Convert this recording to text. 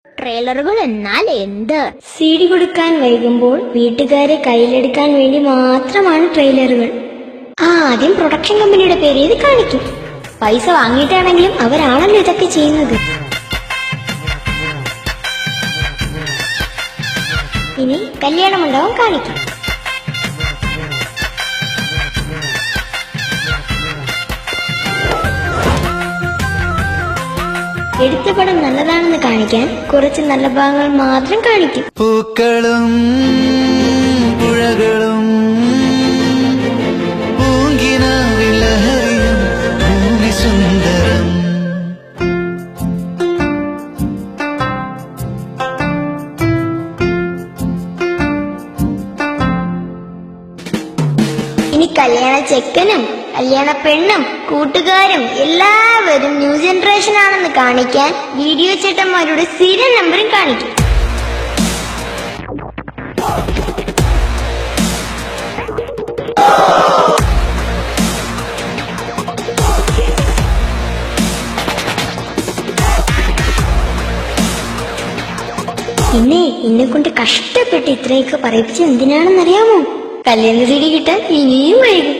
ട്രെയിലറുകൾ എന്നാൽ എന്ത്? CD കൊടുക്കാൻ വൈകുമ്പോൾ വീട്ടുകാരെ കയ്യിലെടുക്കാൻ വേണ്ടി മാത്രമാണ് ട്രെയിലറുകൾ. ആദ്യം പ്രൊഡക്ഷൻ കമ്പനിയുടെ പേര് ഇത് കാണിക്കും. പൈസ വാങ്ങിയിട്ടാണെങ്കിലും അവരാണല്ലോ ഇതൊക്കെ ചെയ്യുന്നത്. ഇനി കല്യാണ മണ്ഡപം കാണിക്കും. എടുത്ത പടം നല്ലതാണെന്ന് കാണിക്കാൻ കുറച്ച് നല്ല ഭാഗങ്ങൾ മാത്രം കാണിക്കും. പൂക്കളും പുഴകളും പൂങ്കിനാവിലഹരിയും സുന്ദരം. ഇനി കല്യാണ ചെക്കനും കല്യാണ പെണ്ണും കൂട്ടുകാരും എല്ലാവരും ന്യൂ ജനറേഷൻ ആണെന്ന് കാണിക്കാൻ വീഡിയോ ചേട്ടന്മാരുടെ സീരിയൽ നമ്പറും കാണിക്കും. പിന്നെ എന്നെ കൊണ്ട് കഷ്ടപ്പെട്ട് ഇത്രയൊക്കെ പറയിപ്പിച്ച് എന്തിനാണെന്നറിയാമോ? കല്യാണ CD കിട്ടാൻ ഇനിയും വൈകും.